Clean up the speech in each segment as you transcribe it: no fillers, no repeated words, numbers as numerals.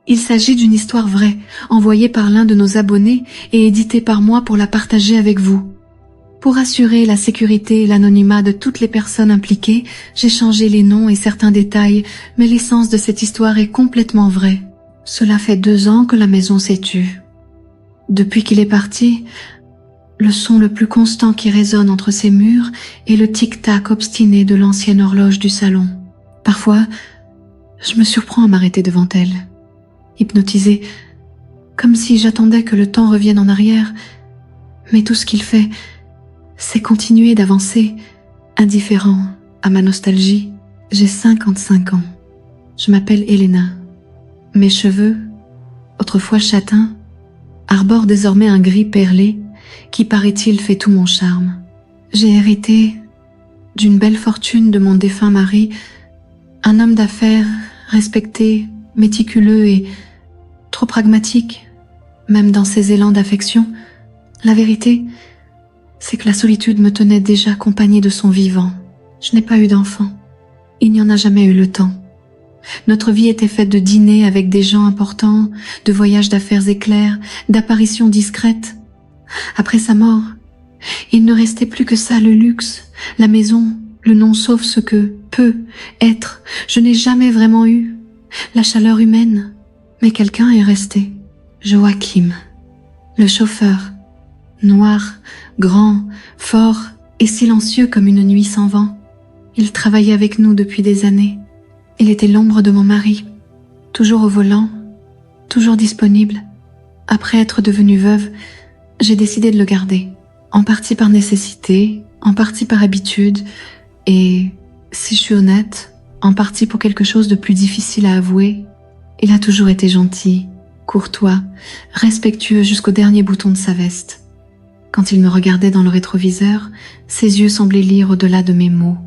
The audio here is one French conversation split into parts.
Il s'agit d'une histoire vraie, envoyée par l'un de nos abonnés et éditée par moi pour la partager avec vous. Pour assurer la sécurité et l'anonymat de toutes les personnes impliquées, j'ai changé les noms et certains détails, mais l'essence de cette histoire est complètement vraie. Cela fait 2 ans que la maison s'est tue. Depuis qu'il est parti, le son le plus constant qui résonne entre ces murs est le tic-tac obstiné de l'ancienne horloge du salon. Parfois, je me surprends à m'arrêter devant elle, hypnotisée, comme si j'attendais que le temps revienne en arrière, mais tout ce qu'il fait, c'est continuer d'avancer, indifférent à ma nostalgie. J'ai 55 ans. Je m'appelle Elena. Mes cheveux, autrefois châtains, arborent désormais un gris perlé qui, paraît-il, fait tout mon charme. J'ai hérité d'une belle fortune de mon défunt mari, un homme d'affaires respecté, méticuleux et trop pragmatique, même dans ses élans d'affection. La vérité, c'est que la solitude me tenait déjà accompagnée de son vivant. Je n'ai pas eu d'enfant. Il n'y en a jamais eu le temps. Notre vie était faite de dîners avec des gens importants, de voyages d'affaires éclairs, d'apparitions discrètes. Après sa mort, il ne restait plus que ça, le luxe, la maison, le nom sauf ce que peut être. Je n'ai jamais vraiment eu la chaleur humaine, mais quelqu'un est resté. Joachim, le chauffeur, noir, grand, fort et silencieux comme une nuit sans vent. Il travaillait avec nous depuis des années. Il était l'ombre de mon mari, toujours au volant, toujours disponible. Après être devenue veuve, j'ai décidé de le garder, en partie par nécessité, en partie par habitude, et, si je suis honnête, en partie pour quelque chose de plus difficile à avouer. Il a toujours été gentil, courtois, respectueux jusqu'au dernier bouton de sa veste. Quand il me regardait dans le rétroviseur, ses yeux semblaient lire au-delà de mes mots.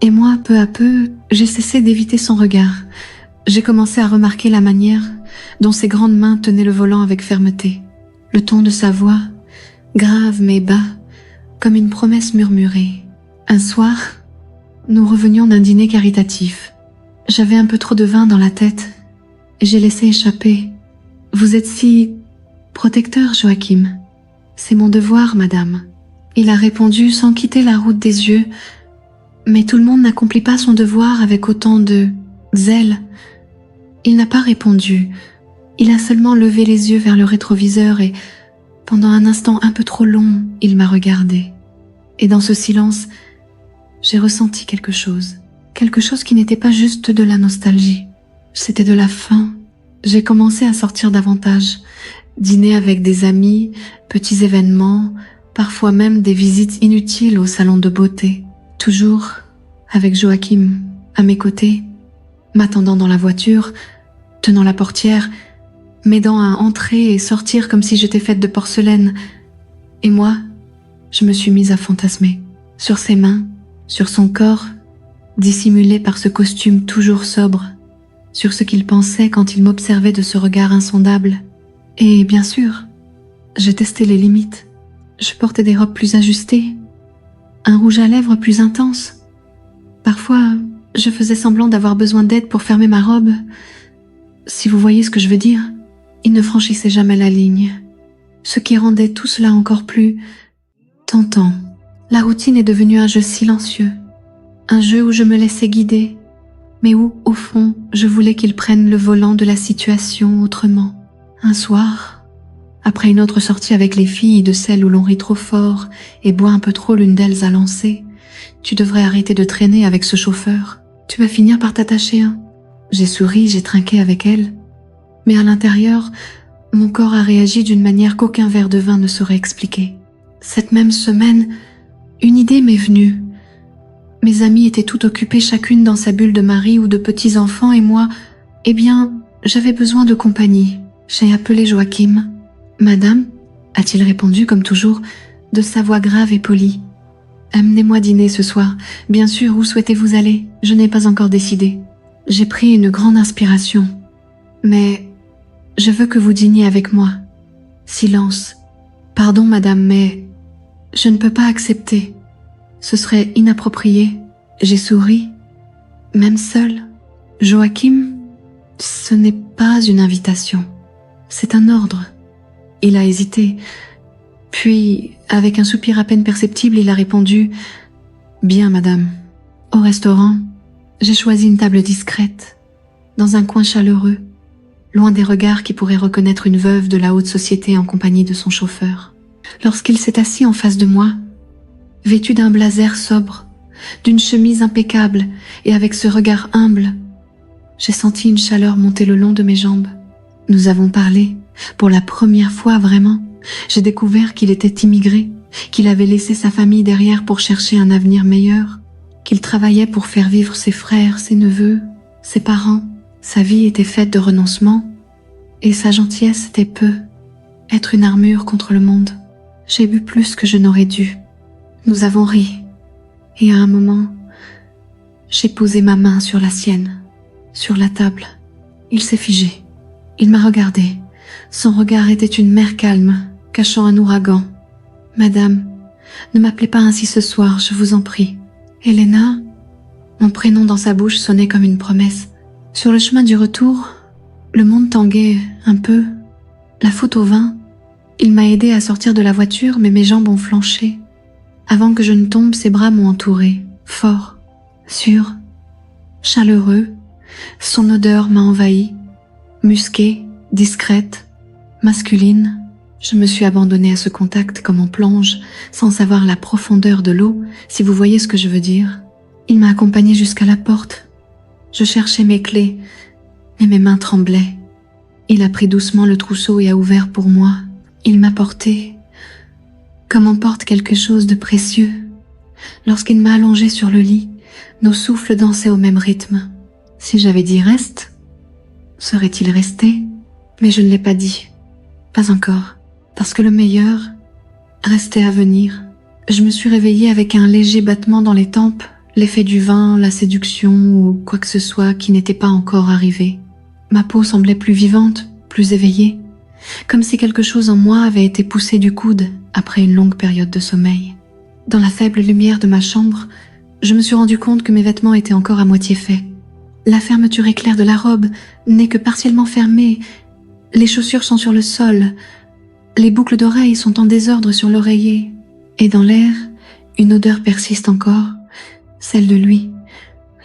Et moi, peu à peu, j'ai cessé d'éviter son regard. J'ai commencé à remarquer la manière dont ses grandes mains tenaient le volant avec fermeté. Le ton de sa voix, grave mais bas, comme une promesse murmurée. Un soir, nous revenions d'un dîner caritatif. J'avais un peu trop de vin dans la tête et j'ai laissé échapper. « Vous êtes si protecteur, Joachim. »« C'est mon devoir, madame. » Il a répondu sans quitter la route des yeux. Mais tout le monde n'accomplit pas son devoir avec autant de zèle. Il n'a pas répondu. Il a seulement levé les yeux vers le rétroviseur et, pendant un instant un peu trop long, il m'a regardé. Et dans ce silence, j'ai ressenti quelque chose. Quelque chose qui n'était pas juste de la nostalgie. C'était de la faim. J'ai commencé à sortir davantage. Dîner avec des amis, petits événements, parfois même des visites inutiles au salon de beauté. Toujours avec Joachim à mes côtés, m'attendant dans la voiture, tenant la portière, m'aidant à entrer et sortir comme si j'étais faite de porcelaine. Et moi, je me suis mise à fantasmer. Sur ses mains, sur son corps, dissimulé par ce costume toujours sobre, sur ce qu'il pensait quand il m'observait de ce regard insondable. Et bien sûr, j'ai testé les limites. Je portais des robes plus ajustées, un rouge à lèvres plus intense. Parfois, je faisais semblant d'avoir besoin d'aide pour fermer ma robe. Si vous voyez ce que je veux dire, il ne franchissait jamais la ligne. Ce qui rendait tout cela encore plus tentant. La routine est devenue un jeu silencieux. Un jeu où je me laissais guider, mais où, au fond, je voulais qu'il prenne le volant de la situation autrement. Un soir, après une autre sortie avec les filles, de celles où l'on rit trop fort et boit un peu trop l'une d'elles à lancer, « Tu devrais arrêter de traîner avec ce chauffeur. Tu vas finir par t'attacher, hein ?» J'ai souri, j'ai trinqué avec elle. Mais à l'intérieur, mon corps a réagi d'une manière qu'aucun verre de vin ne saurait expliquer. Cette même semaine, une idée m'est venue. Mes amies étaient toutes occupées chacune dans sa bulle de mari ou de petits-enfants et moi, eh bien, j'avais besoin de compagnie. J'ai appelé Joachim. « Madame ?» a-t-il répondu comme toujours, de sa voix grave et polie. « Amenez-moi dîner ce soir. Bien sûr, où souhaitez-vous aller? Je n'ai pas encore décidé. » J'ai pris une grande inspiration. « Mais je veux que vous dîniez avec moi. » Silence. « Pardon, madame, mais je ne peux pas accepter. Ce serait inapproprié. » J'ai souri. « Même seul? Joachim ?» Ce n'est pas une invitation, c'est un ordre. » Il a hésité. Puis, avec un soupir à peine perceptible, il a répondu « Bien, madame. » Au restaurant, j'ai choisi une table discrète, dans un coin chaleureux, loin des regards qui pourraient reconnaître une veuve de la haute société en compagnie de son chauffeur. Lorsqu'il s'est assis en face de moi, vêtu d'un blazer sobre, d'une chemise impeccable et avec ce regard humble, j'ai senti une chaleur monter le long de mes jambes. Nous avons parlé, pour la première fois vraiment. J'ai découvert qu'il était immigré, qu'il avait laissé sa famille derrière pour chercher un avenir meilleur, qu'il travaillait pour faire vivre ses frères, ses neveux, ses parents. Sa vie était faite de renoncements, et sa gentillesse était peu, être une armure contre le monde. J'ai bu plus que je n'aurais dû. Nous avons ri, et à un moment, j'ai posé ma main sur la sienne, sur la table. Il s'est figé. Il m'a regardé. Son regard était une mer calme, cachant un ouragan. « Madame, ne m'appelez pas ainsi ce soir, je vous en prie. »« Helena ?» Mon prénom dans sa bouche sonnait comme une promesse. Sur le chemin du retour, le monde tanguait un peu. La faute au vin. Il m'a aidé à sortir de la voiture, mais mes jambes ont flanché. Avant que je ne tombe, ses bras m'ont entouré, fort, sûr, chaleureux. Son odeur m'a envahi, musquée, discrète, masculine. Je me suis abandonnée à ce contact comme en plonge, sans savoir la profondeur de l'eau, si vous voyez ce que je veux dire. Il m'a accompagnée jusqu'à la porte. Je cherchais mes clés, mais mes mains tremblaient. Il a pris doucement le trousseau et a ouvert pour moi. Il m'a portée, comme on porte quelque chose de précieux. Lorsqu'il m'a allongée sur le lit, nos souffles dansaient au même rythme. Si j'avais dit « reste », serait-il resté? Mais je ne l'ai pas dit. Pas encore, parce que le meilleur restait à venir. Je me suis réveillée avec un léger battement dans les tempes, l'effet du vin, la séduction ou quoi que ce soit qui n'était pas encore arrivé. Ma peau semblait plus vivante, plus éveillée, comme si quelque chose en moi avait été poussé du coude après une longue période de sommeil. Dans la faible lumière de ma chambre, je me suis rendu compte que mes vêtements étaient encore à moitié faits. La fermeture éclair de la robe n'est que partiellement fermée, les chaussures sont sur le sol, les boucles d'oreilles sont en désordre sur l'oreiller, et dans l'air, une odeur persiste encore, celle de lui,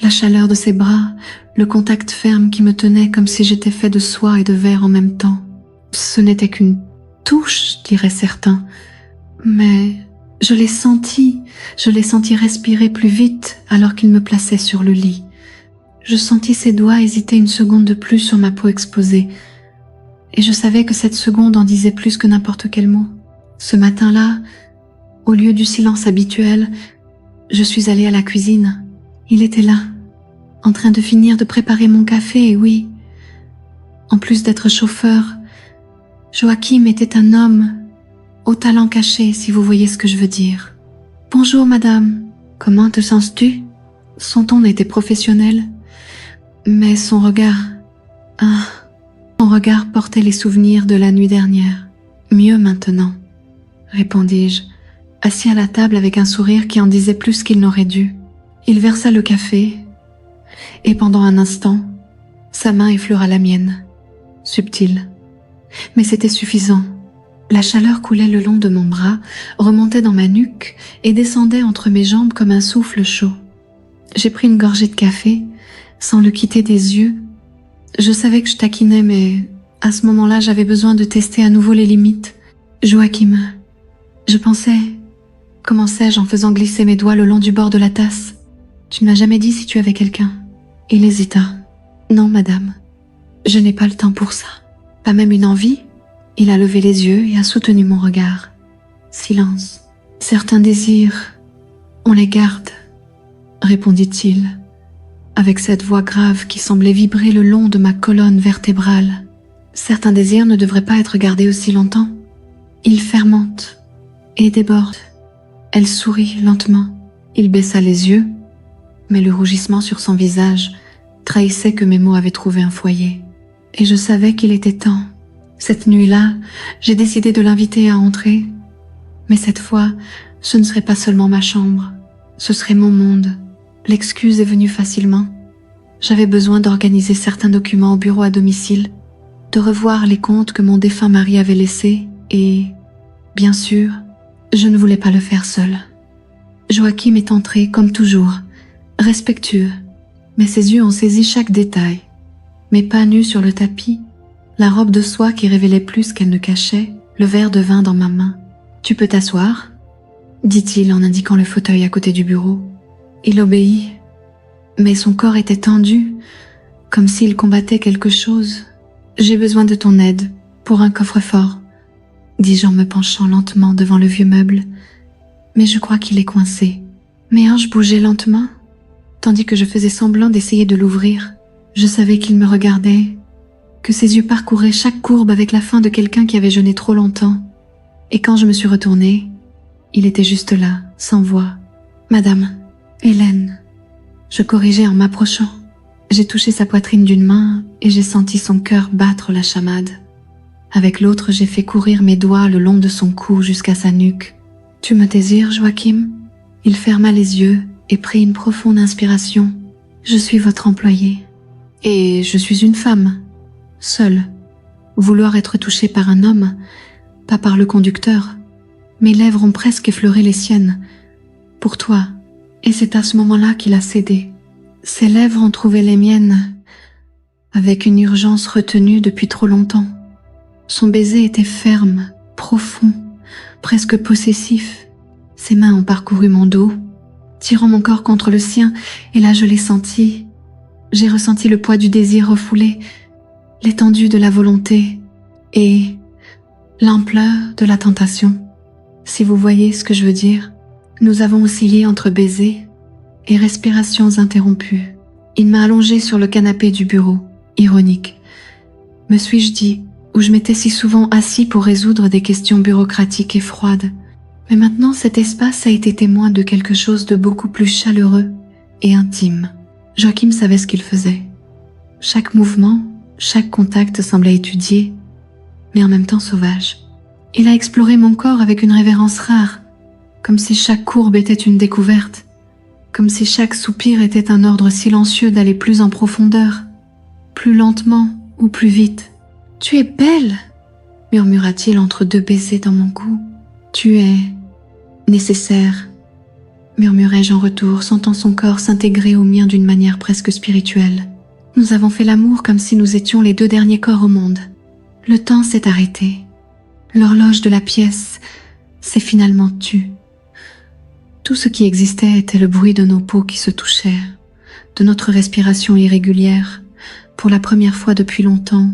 la chaleur de ses bras, le contact ferme qui me tenait comme si j'étais fait de soie et de verre en même temps. Ce n'était qu'une touche, diraient certains, mais je l'ai senti respirer plus vite alors qu'il me plaçait sur le lit. Je sentis ses doigts hésiter une seconde de plus sur ma peau exposée, et je savais que cette seconde en disait plus que n'importe quel mot. Ce matin-là, au lieu du silence habituel, je suis allée à la cuisine. Il était là, en train de finir de préparer mon café, et oui, en plus d'être chauffeur, Joachim était un homme au talent caché, si vous voyez ce que je veux dire. « Bonjour, madame. Comment te sens-tu » Son ton était professionnel, mais son regard portait les souvenirs de la nuit dernière. « Mieux maintenant, » répondis-je, assis à la table avec un sourire qui en disait plus qu'il n'aurait dû. Il versa le café, et pendant un instant, sa main effleura la mienne, subtile. Mais c'était suffisant. La chaleur coulait le long de mon bras, remontait dans ma nuque et descendait entre mes jambes comme un souffle chaud. J'ai pris une gorgée de café, sans le quitter des yeux. Je savais que je taquinais, mais à ce moment-là, j'avais besoin de tester à nouveau les limites. Joachim, je pensais, commençai-je en faisant glisser mes doigts le long du bord de la tasse. Tu ne m'as jamais dit si tu avais quelqu'un. Il hésita. Non, madame, je n'ai pas le temps pour ça. Pas même une envie. Il a levé les yeux et a soutenu mon regard. Silence. Certains désirs, on les garde, répondit-il, avec cette voix grave qui semblait vibrer le long de ma colonne vertébrale. Certains désirs ne devraient pas être gardés aussi longtemps. Ils fermentent et débordent. Elle sourit lentement. Il baissa les yeux, mais le rougissement sur son visage trahissait que mes mots avaient trouvé un foyer. Et je savais qu'il était temps. Cette nuit-là, j'ai décidé de l'inviter à entrer. Mais cette fois, ce ne serait pas seulement ma chambre, ce serait mon monde. L'excuse est venue facilement. J'avais besoin d'organiser certains documents au bureau à domicile, de revoir les comptes que mon défunt mari avait laissés et, bien sûr, je ne voulais pas le faire seul. Joachim est entré, comme toujours, respectueux, mais ses yeux ont saisi chaque détail. Mes pas nus sur le tapis, la robe de soie qui révélait plus qu'elle ne cachait, le verre de vin dans ma main. « Tu peux t'asseoir ?» dit-il en indiquant le fauteuil à côté du bureau. Il obéit, mais son corps était tendu, comme s'il combattait quelque chose. « J'ai besoin de ton aide pour un coffre-fort, » dis-je en me penchant lentement devant le vieux meuble. Mais je crois qu'il est coincé. Mes hanches bougeaient lentement, tandis que je faisais semblant d'essayer de l'ouvrir. Je savais qu'il me regardait, que ses yeux parcouraient chaque courbe avec la faim de quelqu'un qui avait jeûné trop longtemps. Et quand je me suis retournée, il était juste là, sans voix. « Madame, Hélène. » Je corrigeais en m'approchant. J'ai touché sa poitrine d'une main et j'ai senti son cœur battre la chamade. Avec l'autre, j'ai fait courir mes doigts le long de son cou jusqu'à sa nuque. « Tu me désires, Joachim ?» Il ferma les yeux et prit une profonde inspiration. « Je suis votre employé. Et je suis une femme, seule. Vouloir être touchée par un homme, pas par le conducteur. Mes lèvres ont presque effleuré les siennes. Pour toi. » Et c'est à ce moment-là qu'il a cédé. Ses lèvres ont trouvé les miennes, avec une urgence retenue depuis trop longtemps. Son baiser était ferme, profond, presque possessif. Ses mains ont parcouru mon dos, tirant mon corps contre le sien, et là je l'ai senti. J'ai ressenti le poids du désir refoulé, l'étendue de la volonté et l'ampleur de la tentation. Si vous voyez ce que je veux dire, nous avons oscillé entre baisers et respirations interrompues. Il m'a allongé sur le canapé du bureau, ironique. Me suis-je dit, où je m'étais si souvent assis pour résoudre des questions bureaucratiques et froides. Mais maintenant cet espace a été témoin de quelque chose de beaucoup plus chaleureux et intime. Joachim savait ce qu'il faisait. Chaque mouvement, chaque contact semblait étudié, mais en même temps sauvage. Il a exploré mon corps avec une révérence rare, comme si chaque courbe était une découverte, comme si chaque soupir était un ordre silencieux d'aller plus en profondeur, plus lentement ou plus vite. « Tu es belle !» murmura-t-il entre deux baisers dans mon cou. « Tu es nécessaire !» murmurai-je en retour, sentant son corps s'intégrer au mien d'une manière presque spirituelle. Nous avons fait l'amour comme si nous étions les deux derniers corps au monde. Le temps s'est arrêté. L'horloge de la pièce s'est finalement tue. Tout ce qui existait était le bruit de nos peaux qui se touchaient, de notre respiration irrégulière. Pour la première fois depuis longtemps,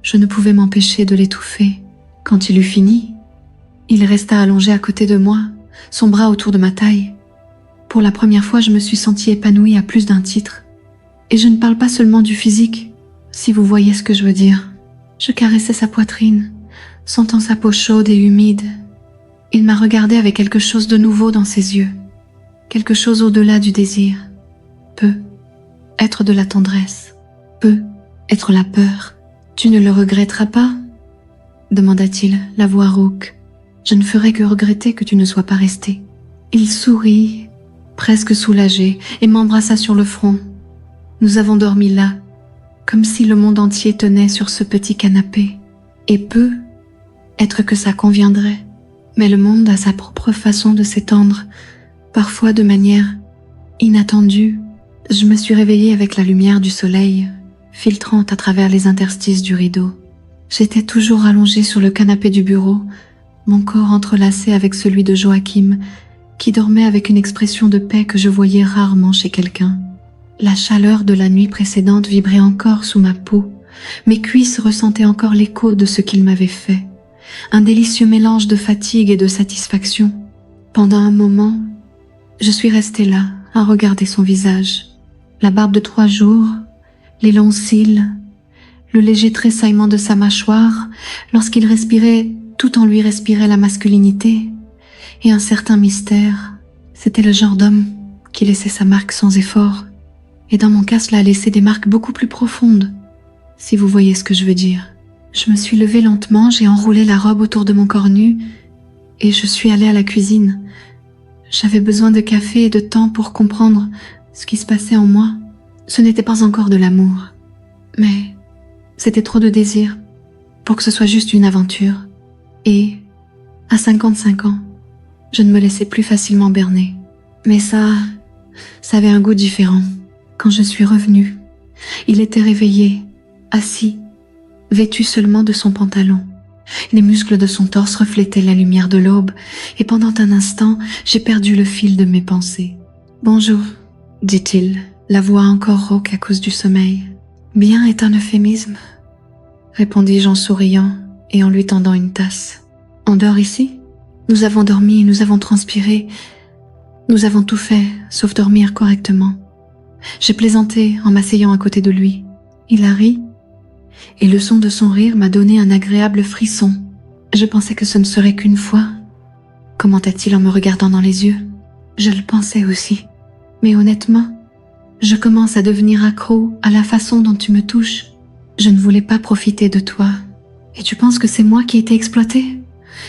je ne pouvais m'empêcher de l'étouffer. Quand il eut fini, il resta allongé à côté de moi, son bras autour de ma taille. Pour la première fois, je me suis sentie épanouie à plus d'un titre. Et je ne parle pas seulement du physique, si vous voyez ce que je veux dire. Je caressais sa poitrine, sentant sa peau chaude et humide. Il m'a regardé avec quelque chose de nouveau dans ses yeux, quelque chose au-delà du désir. Peut être de la tendresse, peut être la peur. « Tu ne le regretteras pas ?» demanda-t-il, la voix rauque. « Je ne ferai que regretter que tu ne sois pas resté. » Il sourit, presque soulagé, et m'embrassa sur le front. Nous avons dormi là, comme si le monde entier tenait sur ce petit canapé. Et peut être que ça conviendrait. Mais le monde a sa propre façon de s'étendre, parfois de manière inattendue. Je me suis réveillée avec la lumière du soleil, filtrant à travers les interstices du rideau. J'étais toujours allongée sur le canapé du bureau, mon corps entrelacé avec celui de Joachim, qui dormait avec une expression de paix que je voyais rarement chez quelqu'un. La chaleur de la nuit précédente vibrait encore sous ma peau, mes cuisses ressentaient encore l'écho de ce qu'il m'avait fait. Un délicieux mélange de fatigue et de satisfaction. Pendant un moment, je suis restée là, à regarder son visage. La barbe de 3 jours, les longs cils, le léger tressaillement de sa mâchoire, lorsqu'il respirait, tout en lui respirait la masculinité, et un certain mystère. C'était le genre d'homme qui laissait sa marque sans effort, et dans mon cas, cela a laissé des marques beaucoup plus profondes, si vous voyez ce que je veux dire. Je me suis levée lentement, j'ai enroulé la robe autour de mon corps nu et je suis allée à la cuisine. J'avais besoin de café et de temps pour comprendre ce qui se passait en moi. Ce n'était pas encore de l'amour, mais c'était trop de désir pour que ce soit juste une aventure. Et, à 55 ans, je ne me laissais plus facilement berner. Mais ça avait un goût différent. Quand je suis revenue, il était réveillé, assis, vêtu seulement de son pantalon. Les muscles de son torse reflétaient la lumière de l'aube, et pendant un instant, j'ai perdu le fil de mes pensées. « Bonjour », dit-il, la voix encore rauque à cause du sommeil. « Bien est un euphémisme », répondis-je en souriant et en lui tendant une tasse. « On dort ici ? Nous avons dormi, nous avons transpiré, nous avons tout fait, sauf dormir correctement. » J'ai plaisanté en m'asseyant à côté de lui. Il a ri, et le son de son rire m'a donné un agréable frisson. Je pensais que ce ne serait qu'une fois, commenta-t-il en me regardant dans les yeux. Je le pensais aussi, mais honnêtement, je commence à devenir accro à la façon dont tu me touches. Je ne voulais pas profiter de toi. Et tu penses que c'est moi qui ai été exploitée ?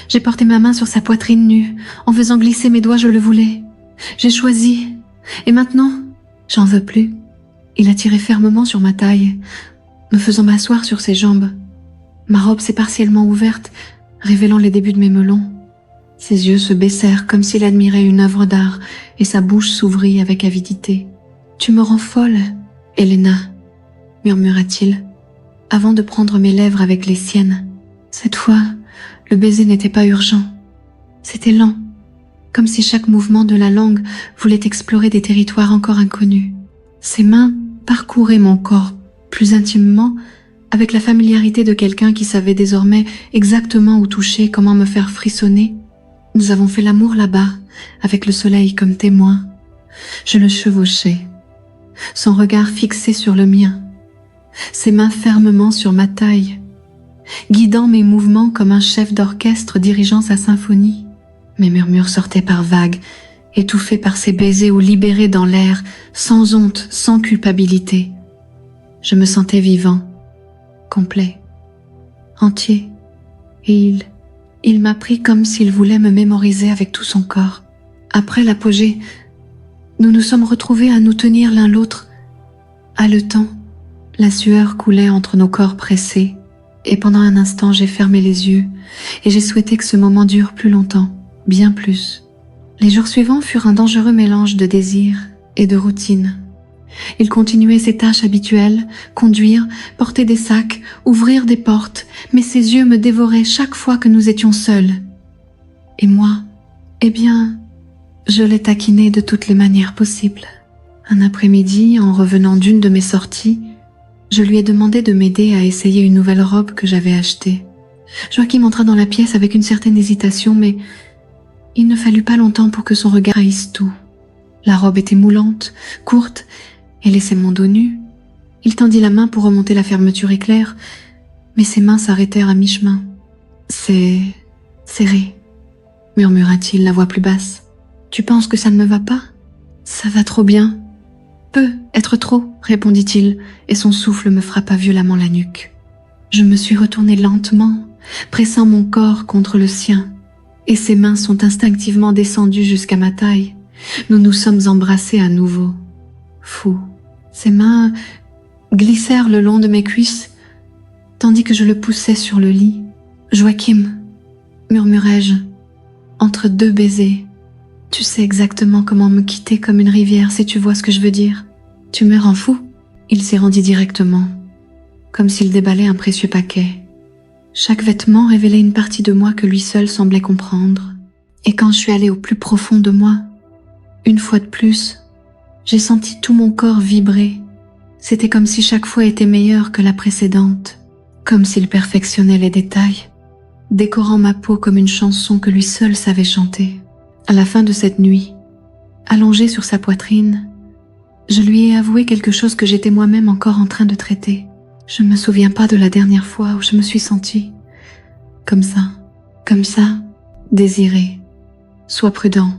J'ai porté ma main sur sa poitrine nue. En faisant glisser mes doigts, je le voulais. J'ai choisi. Et maintenant, j'en veux plus. Il a tiré fermement sur ma taille, me faisant m'asseoir sur ses jambes. Ma robe s'est partiellement ouverte, révélant les débuts de mes melons. Ses yeux se baissèrent comme s'il admirait une œuvre d'art, et sa bouche s'ouvrit avec avidité. « Tu me rends folle, Elena », murmura-t-il, avant de prendre mes lèvres avec les siennes. Cette fois, le baiser n'était pas urgent. C'était lent, comme si chaque mouvement de la langue voulait explorer des territoires encore inconnus. Ses mains parcouraient mon corps plus intimement, avec la familiarité de quelqu'un qui savait désormais exactement où toucher, comment me faire frissonner. Nous avons fait l'amour là-bas, avec le soleil comme témoin. Je le chevauchais, son regard fixé sur le mien, ses mains fermement sur ma taille, guidant mes mouvements comme un chef d'orchestre dirigeant sa symphonie. Mes murmures sortaient par vagues, étouffés par ses baisers ou libérés dans l'air, sans honte, sans culpabilité. Je me sentais vivant, complet, entier, et il m'a pris comme s'il voulait me mémoriser avec tout son corps. Après l'apogée, nous nous sommes retrouvés à nous tenir l'un l'autre, haletants. La sueur coulait entre nos corps pressés, et pendant un instant j'ai fermé les yeux, et j'ai souhaité que ce moment dure plus longtemps, bien plus. Les jours suivants furent un dangereux mélange de désir et de routine. Il continuait ses tâches habituelles, conduire, porter des sacs, ouvrir des portes, mais ses yeux me dévoraient chaque fois que nous étions seuls. Et moi, eh bien, je l'ai taquiné de toutes les manières possibles. Un après-midi, en revenant d'une de mes sorties, je lui ai demandé de m'aider à essayer une nouvelle robe que j'avais achetée. Joachim entra dans la pièce avec une certaine hésitation, mais il ne fallut pas longtemps pour que son regard haïsse tout. La robe était moulante, courte, et laissait mon dos nu. Il tendit la main pour remonter la fermeture éclair, mais ses mains s'arrêtèrent à mi-chemin. « C'est serré », murmura-t-il, la voix plus basse. « Tu penses que ça ne me va pas ? Ça va trop bien. »« Peut être trop », répondit-il, et son souffle me frappa violemment la nuque. Je me suis retournée lentement, pressant mon corps contre le sien, et ses mains sont instinctivement descendues jusqu'à ma taille. Nous nous sommes embrassés à nouveau. Fou. Ses mains glissèrent le long de mes cuisses, tandis que je le poussais sur le lit. « Joachim », murmurai-je, entre deux baisers. « Tu sais exactement comment me quitter comme une rivière, si tu vois ce que je veux dire. Tu me rends fou ?» Il s'y rendit directement, comme s'il déballait un précieux paquet. Chaque vêtement révélait une partie de moi que lui seul semblait comprendre. Et quand je suis allée au plus profond de moi, une fois de plus, j'ai senti tout mon corps vibrer. C'était comme si chaque fois était meilleure que la précédente, comme s'il perfectionnait les détails, décorant ma peau comme une chanson que lui seul savait chanter. À la fin de cette nuit, allongée sur sa poitrine, je lui ai avoué quelque chose que j'étais moi-même encore en train de traiter. Je ne me souviens pas de la dernière fois où je me suis sentie comme ça, désirée. Sois prudent,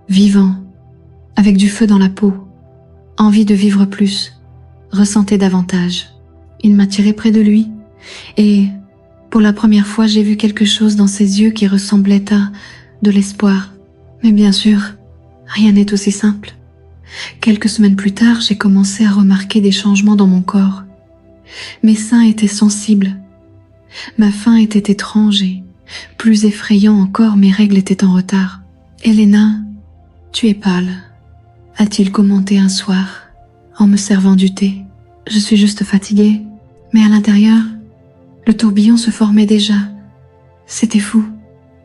vivant, avec du feu dans la peau, envie de vivre plus, ressentir davantage. Il m'a tiré près de lui, et pour la première fois j'ai vu quelque chose dans ses yeux qui ressemblait à de l'espoir. Mais bien sûr, rien n'est aussi simple. Quelques semaines plus tard, j'ai commencé à remarquer des changements dans mon corps. Mes seins étaient sensibles. Ma faim était étrange et, plus effrayant encore, mes règles étaient en retard. « Elena, tu es pâle », a-t-il commenté un soir, en me servant du thé. « Je suis juste fatiguée, mais à l'intérieur, le tourbillon se formait déjà. C'était fou,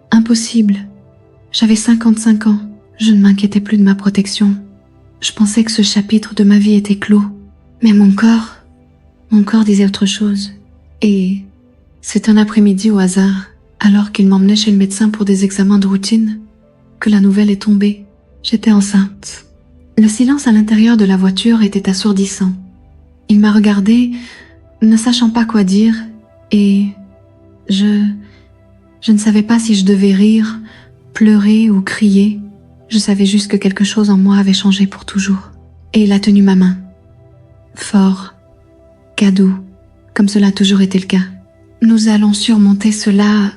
impossible. J'avais 55 ans, je ne m'inquiétais plus de ma protection. Je pensais que ce chapitre de ma vie était clos, mais mon corps disait autre chose. Et c'est un après-midi au hasard, alors qu'il m'emmenait chez le médecin pour des examens de routine, que la nouvelle est tombée. J'étais enceinte. Le silence à l'intérieur de la voiture était assourdissant. Il m'a regardée, ne sachant pas quoi dire, et je ne savais pas si je devais rire, pleurer ou crier. Je savais juste que quelque chose en moi avait changé pour toujours. Et il a tenu ma main. Fort, cadeau, comme cela a toujours été le cas. « Nous allons surmonter cela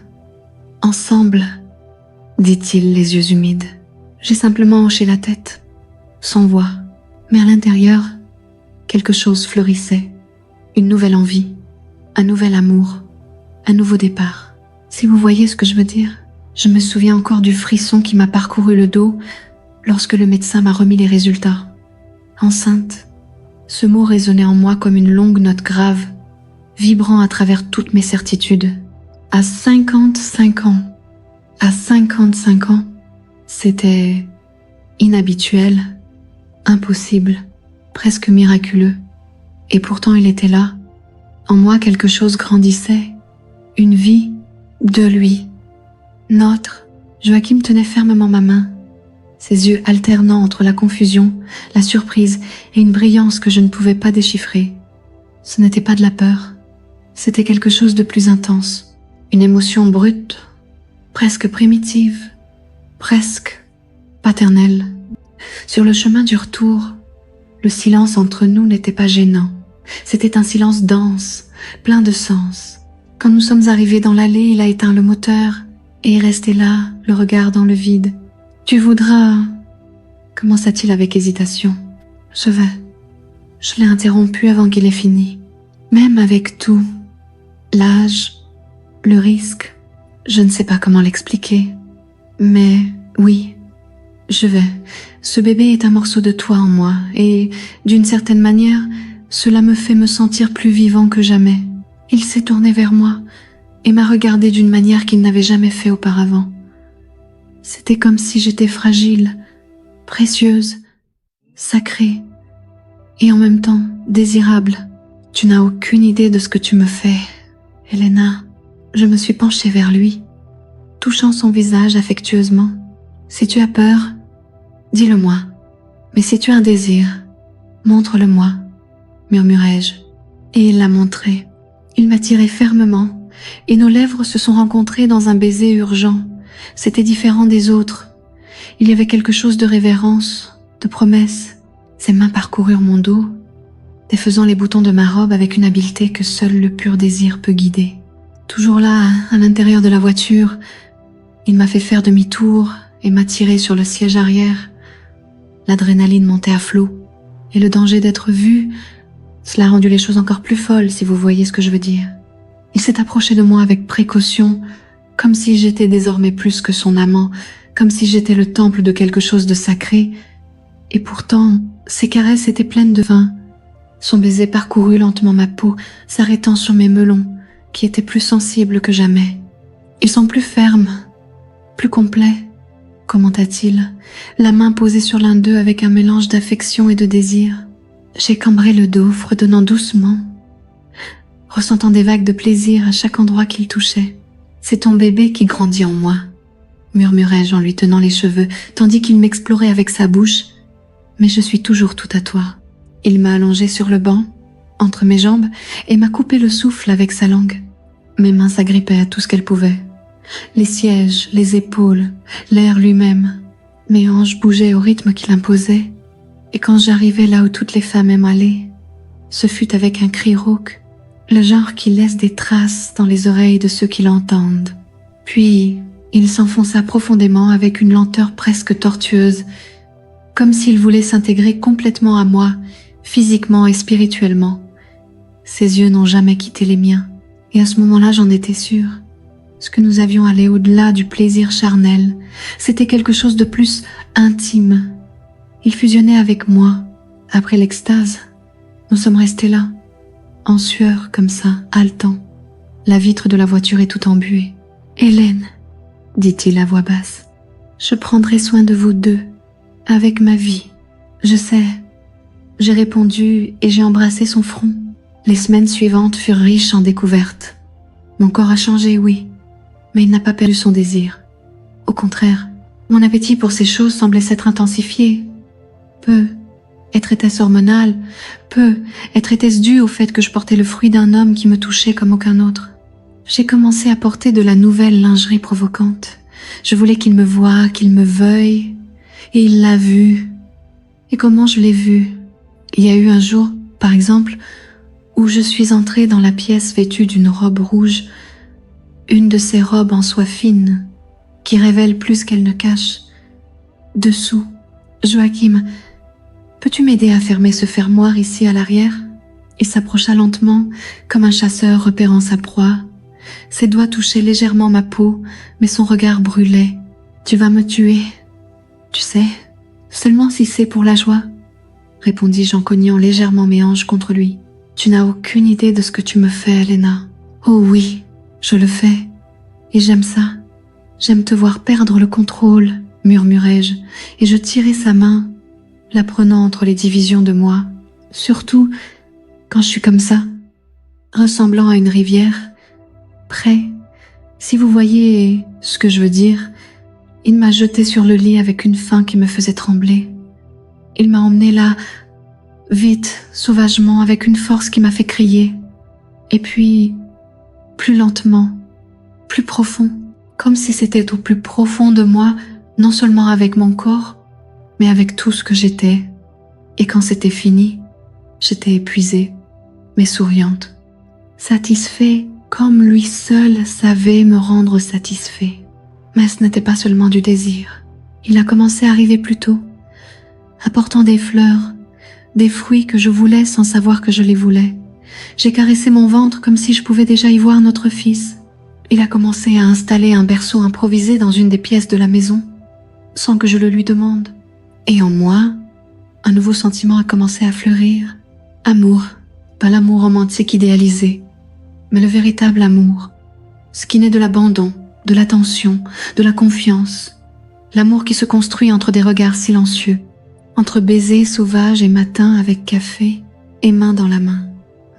ensemble », dit-il, les yeux humides. J'ai simplement hoché la tête, sans voix, mais à l'intérieur, quelque chose fleurissait. Une nouvelle envie, un nouvel amour, un nouveau départ. Si vous voyez ce que je veux dire, je me souviens encore du frisson qui m'a parcouru le dos lorsque le médecin m'a remis les résultats. Enceinte, ce mot résonnait en moi comme une longue note grave, vibrant à travers toutes mes certitudes. À 55 ans, c'était inhabituel, impossible, presque miraculeux. Et pourtant il était là. En moi quelque chose grandissait, une vie de lui. Notre. Joachim tenait fermement ma main, ses yeux alternant entre la confusion, la surprise et une brillance que je ne pouvais pas déchiffrer. Ce n'était pas de la peur. C'était quelque chose de plus intense, une émotion brute, presque primitive, presque paternelle. Sur le chemin du retour, le silence entre nous n'était pas gênant. C'était un silence dense, plein de sens. Quand nous sommes arrivés dans l'allée, il a éteint le moteur et est resté là, le regard dans le vide. « Tu voudras… » commença-t-il avec hésitation. « Je vais. » Je l'ai interrompu avant qu'il ait fini. Même avec tout, l'âge, le risque, je ne sais pas comment l'expliquer. Mais oui, je vais. Ce bébé est un morceau de toi en moi et, d'une certaine manière, cela me fait me sentir plus vivant que jamais. Il s'est tourné vers moi et m'a regardé d'une manière qu'il n'avait jamais fait auparavant. C'était comme si j'étais fragile, précieuse, sacrée et en même temps désirable. Tu n'as aucune idée de ce que tu me fais, Elena. Je me suis penchée vers lui, touchant son visage affectueusement. Si tu as peur, dis-le-moi. Mais si tu as un désir, montre-le-moi, murmurai-je. Et il l'a montré. Il m'a tiré fermement, et nos lèvres se sont rencontrées dans un baiser urgent. C'était différent des autres. Il y avait quelque chose de révérence, de promesse. Ses mains parcoururent mon dos, défaisant les boutons de ma robe avec une habileté que seul le pur désir peut guider. Toujours là, à l'intérieur de la voiture, il m'a fait faire demi-tour et m'a tiré sur le siège arrière. L'adrénaline montait à flot, et le danger d'être vu, cela a rendu les choses encore plus folles, si vous voyez ce que je veux dire. Il s'est approché de moi avec précaution, comme si j'étais désormais plus que son amant, comme si j'étais le temple de quelque chose de sacré, et pourtant, ses caresses étaient pleines de vin. Son baiser parcourut lentement ma peau, s'arrêtant sur mes melons, qui étaient plus sensibles que jamais. Ils sont plus fermes, plus complets, commenta-t-il, la main posée sur l'un d'eux avec un mélange d'affection et de désir. J'ai cambré le dos, fredonnant doucement, ressentant des vagues de plaisir à chaque endroit qu'il touchait. « C'est ton bébé qui grandit en moi », murmurai-je en lui tenant les cheveux, tandis qu'il m'explorait avec sa bouche. « Mais je suis toujours tout à toi. » Il m'a allongé sur le banc, entre mes jambes, et m'a coupé le souffle avec sa langue. Mes mains s'agrippaient à tout ce qu'elles pouvaient. Les sièges, les épaules, l'air lui-même. Mes hanches bougeaient au rythme qu'il imposait, et quand j'arrivais là où toutes les femmes aiment aller, ce fut avec un cri rauque, le genre qui laisse des traces dans les oreilles de ceux qui l'entendent. Puis, il s'enfonça profondément avec une lenteur presque tortueuse, comme s'il voulait s'intégrer complètement à moi, physiquement et spirituellement. Ses yeux n'ont jamais quitté les miens, et à ce moment-là j'en étais sûre. Ce que nous avions allé au-delà du plaisir charnel, c'était quelque chose de plus intime. Il fusionnait avec moi. Après l'extase, nous sommes restés là, en sueur comme ça, haletant. La vitre de la voiture est tout embuée. « Hélène, dit-il à voix basse, je prendrai soin de vous deux, avec ma vie. Je sais. » J'ai répondu et j'ai embrassé son front. Les semaines suivantes furent riches en découvertes. Mon corps a changé, oui, mais il n'a pas perdu son désir. Au contraire, mon appétit pour ces choses semblait s'être intensifié. Peu était-ce hormonal, peu était-ce dû au fait que je portais le fruit d'un homme qui me touchait comme aucun autre. J'ai commencé à porter de la nouvelle lingerie provocante. Je voulais qu'il me voie, qu'il me veuille, et il l'a vu. Et comment je l'ai vu? Il y a eu un jour, par exemple, où je suis entrée dans la pièce vêtue d'une robe rouge, une de ces robes en soie fine, qui révèle plus qu'elle ne cache. Dessous, Joachim, peux-tu m'aider à fermer ce fermoir ici à l'arrière? Il s'approcha lentement, comme un chasseur repérant sa proie. Ses doigts touchaient légèrement ma peau, mais son regard brûlait. Tu vas me tuer. Tu sais, seulement si c'est pour la joie, répondis-je en cognant légèrement mes hanches contre lui. Tu n'as aucune idée de ce que tu me fais, Elena. Oh oui, je le fais. Et j'aime ça. J'aime te voir perdre le contrôle, murmurai-je, et je tirai sa main, la prenant entre les divisions de moi. Surtout quand je suis comme ça, ressemblant à une rivière, près. Si vous voyez ce que je veux dire, il m'a jeté sur le lit avec une faim qui me faisait trembler. Il m'a emmené là, vite, sauvagement, avec une force qui m'a fait crier. Et puis, plus lentement, plus profond, comme si c'était au plus profond de moi, non seulement avec mon corps, mais avec tout ce que j'étais. Et quand c'était fini, j'étais épuisée, mais souriante, satisfait comme lui seul savait me rendre satisfait. Mais ce n'était pas seulement du désir. Il a commencé à arriver plus tôt, apportant des fleurs, des fruits que je voulais sans savoir que je les voulais. J'ai caressé mon ventre comme si je pouvais déjà y voir notre fils. Il a commencé à installer un berceau improvisé dans une des pièces de la maison, sans que je le lui demande. Et en moi, un nouveau sentiment a commencé à fleurir. Amour, pas l'amour romantique idéalisé, mais le véritable amour, ce qui naît de l'abandon, de l'attention, de la confiance. L'amour qui se construit entre des regards silencieux, entre baisers sauvages et matins avec café et main dans la main.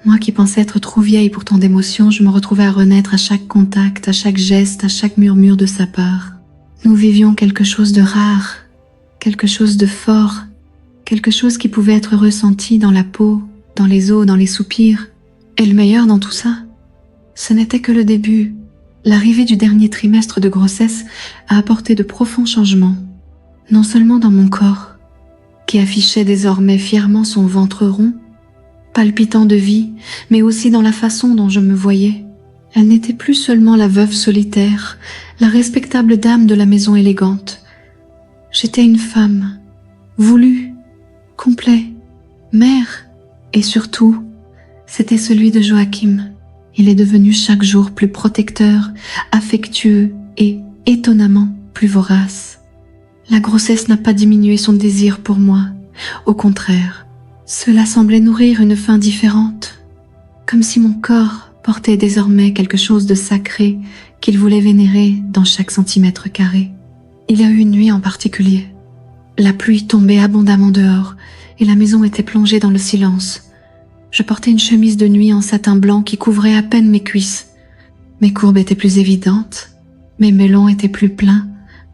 Moi qui pensais être trop vieille pour tant d'émotions, je me retrouvais à renaître à chaque contact, à chaque geste, à chaque murmure de sa part. Nous vivions quelque chose de rare, quelque chose de fort, quelque chose qui pouvait être ressenti dans la peau, dans les os, dans les soupirs. Et le meilleur dans tout ça, ce n'était que le début. L'arrivée du dernier trimestre de grossesse a apporté de profonds changements, non seulement dans mon corps, qui affichait désormais fièrement son ventre rond, palpitant de vie, mais aussi dans la façon dont je me voyais. Elle n'était plus seulement la veuve solitaire, la respectable dame de la maison élégante. J'étais une femme, voulue, complet, mère, et surtout, c'était celui de Joachim. Il est devenu chaque jour plus protecteur, affectueux et étonnamment plus vorace. La grossesse n'a pas diminué son désir pour moi. Au contraire, cela semblait nourrir une faim différente, comme si mon corps portait désormais quelque chose de sacré qu'il voulait vénérer dans chaque centimètre carré. Il y a eu une nuit en particulier. La pluie tombait abondamment dehors et la maison était plongée dans le silence. Je portais une chemise de nuit en satin blanc qui couvrait à peine mes cuisses. Mes courbes étaient plus évidentes, mes mélons étaient plus pleins,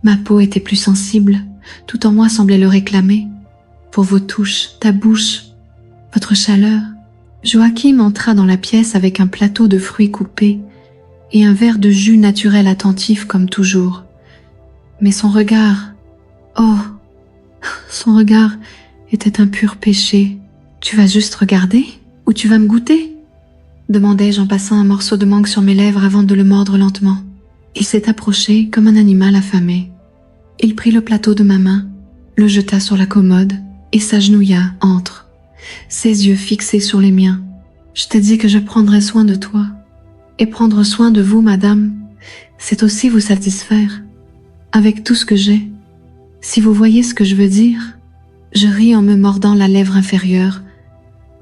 ma peau était plus sensible, tout en moi semblait le réclamer. Pour vos touches, ta bouche, votre chaleur. Joachim entra dans la pièce avec un plateau de fruits coupés et un verre de jus naturel attentif comme toujours. Mais son regard, oh, son regard était un pur péché. Tu vas juste regarder ? Ou tu vas me goûter ? Demandai-je en passant un morceau de mangue sur mes lèvres avant de le mordre lentement. Il s'est approché comme un animal affamé. Il prit le plateau de ma main, le jeta sur la commode et s'agenouilla entre, ses yeux fixés sur les miens. « Je t'ai dit que je prendrais soin de toi. Et prendre soin de vous, madame, c'est aussi vous satisfaire, avec tout ce que j'ai. Si vous voyez ce que je veux dire. » Je ris en me mordant la lèvre inférieure,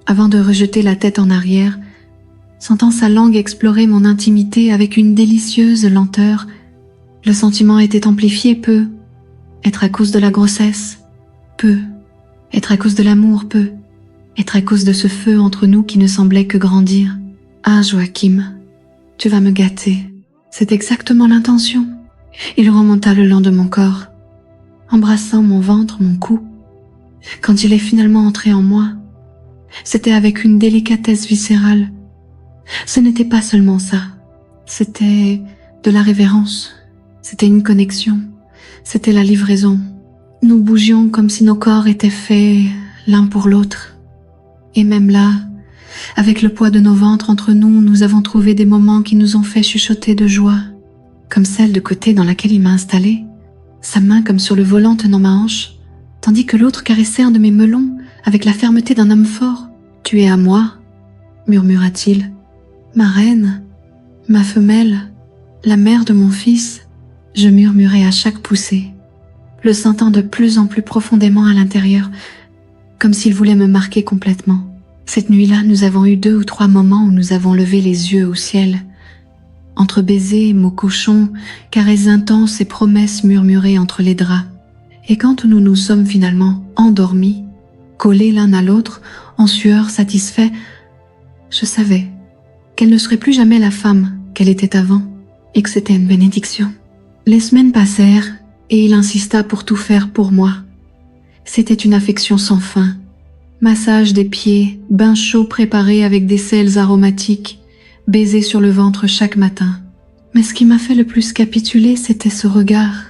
avant de rejeter la tête en arrière, sentant sa langue explorer mon intimité avec une délicieuse lenteur. Le sentiment était amplifié peu. Être à cause de la grossesse, peu. Être à cause de l'amour, peu. Être à cause de ce feu entre nous qui ne semblait que grandir. Ah, Joachim, tu vas me gâter. C'est exactement l'intention. Il remonta le long de mon corps, embrassant mon ventre, mon cou. Quand il est finalement entré en moi, c'était avec une délicatesse viscérale. Ce n'était pas seulement ça. C'était de la révérence. C'était une connexion. C'était la livraison. Nous bougions comme si nos corps étaient faits l'un pour l'autre. Et même là, avec le poids de nos ventres entre nous, nous avons trouvé des moments qui nous ont fait chuchoter de joie, comme celle de côté dans laquelle il m'a installée, sa main comme sur le volant tenant ma hanche, tandis que l'autre caressait un de mes melons avec la fermeté d'un homme fort. « Tu es à moi » murmura-t-il. « Ma reine, ma femelle, la mère de mon fils » je murmurais à chaque poussée, le sentant de plus en plus profondément à l'intérieur, comme s'il voulait me marquer complètement. Cette nuit-là, nous avons eu 2 ou 3 moments où nous avons levé les yeux au ciel. Entre baisers, mots cochons, caresses intenses et promesses murmurées entre les draps. Et quand nous nous sommes finalement endormis, collés l'un à l'autre, en sueur, satisfaits, je savais qu'elle ne serait plus jamais la femme qu'elle était avant, et que c'était une bénédiction. Les semaines passèrent, et il insista pour tout faire pour moi. C'était une affection sans fin. Massage des pieds, bain chaud préparé avec des sels aromatiques, baisers sur le ventre chaque matin. Mais ce qui m'a fait le plus capituler, c'était ce regard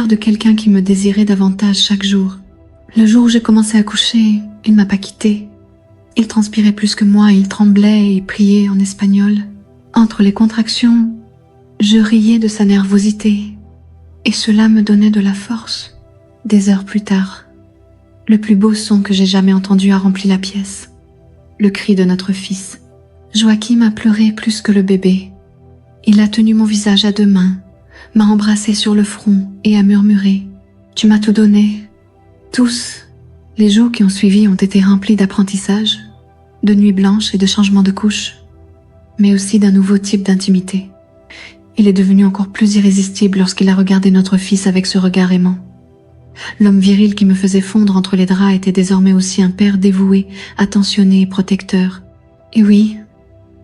de quelqu'un qui me désirait davantage chaque jour. Le jour où j'ai commencé à coucher, il m'a pas quittée. Il transpirait plus que moi, il tremblait et priait en espagnol. Entre les contractions, je riais de sa nervosité, et cela me donnait de la force. Des heures plus tard, le plus beau son que j'ai jamais entendu a rempli la pièce. Le cri de notre fils. Joachim a pleuré plus que le bébé. Il a tenu mon visage à 2 mains, m'a embrassé sur le front et a murmuré « Tu m'as tout donné ». Tous les jours qui ont suivi ont été remplis d'apprentissage, de nuits blanches et de changements de couches, mais aussi d'un nouveau type d'intimité. Il est devenu encore plus irrésistible lorsqu'il a regardé notre fils avec ce regard aimant. L'homme viril qui me faisait fondre entre les draps était désormais aussi un père dévoué, attentionné et protecteur. Et oui,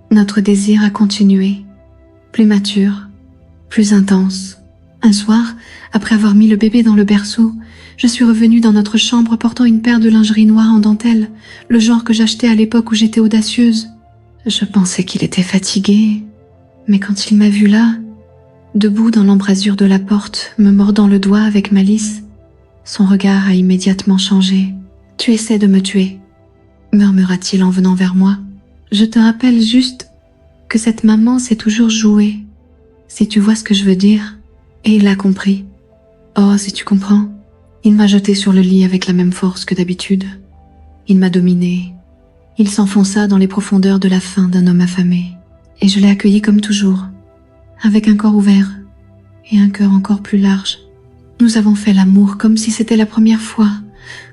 notre désir a continué, plus mature, plus intense. Un soir, après avoir mis le bébé dans le berceau, je suis revenue dans notre chambre portant une paire de lingerie noire en dentelle, le genre que j'achetais à l'époque où j'étais audacieuse. Je pensais qu'il était fatigué, mais quand il m'a vue là, debout dans l'embrasure de la porte, me mordant le doigt avec malice, son regard a immédiatement changé. « Tu essaies de me tuer » murmura-t-il en venant vers moi. « Je te rappelle juste que cette maman s'est toujours jouée, si tu vois ce que je veux dire. » Et il a compris. Oh, si tu comprends. Il m'a jeté sur le lit avec la même force que d'habitude. Il m'a dominé. Il s'enfonça dans les profondeurs de la faim d'un homme affamé. Et je l'ai accueilli comme toujours, avec un corps ouvert et un cœur encore plus large. Nous avons fait l'amour comme si c'était la première fois,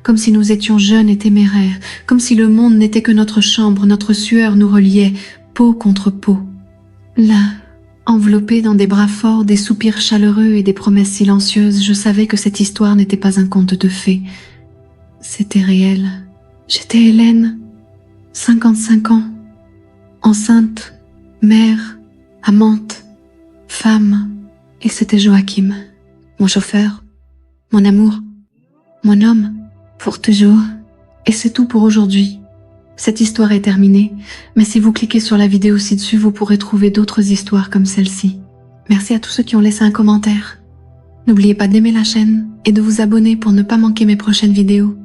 comme si nous étions jeunes et téméraires, comme si le monde n'était que notre chambre, notre sueur nous reliait, peau contre peau. Là, enveloppée dans des bras forts, des soupirs chaleureux et des promesses silencieuses, je savais que cette histoire n'était pas un conte de fées. C'était réel. J'étais Hélène, 55 ans, enceinte, mère, amante, femme, et c'était Joachim, mon chauffeur, mon amour, mon homme, pour toujours. Et c'est tout pour aujourd'hui. Cette histoire est terminée, mais si vous cliquez sur la vidéo ci-dessus, vous pourrez trouver d'autres histoires comme celle-ci. Merci à tous ceux qui ont laissé un commentaire. N'oubliez pas d'aimer la chaîne et de vous abonner pour ne pas manquer mes prochaines vidéos.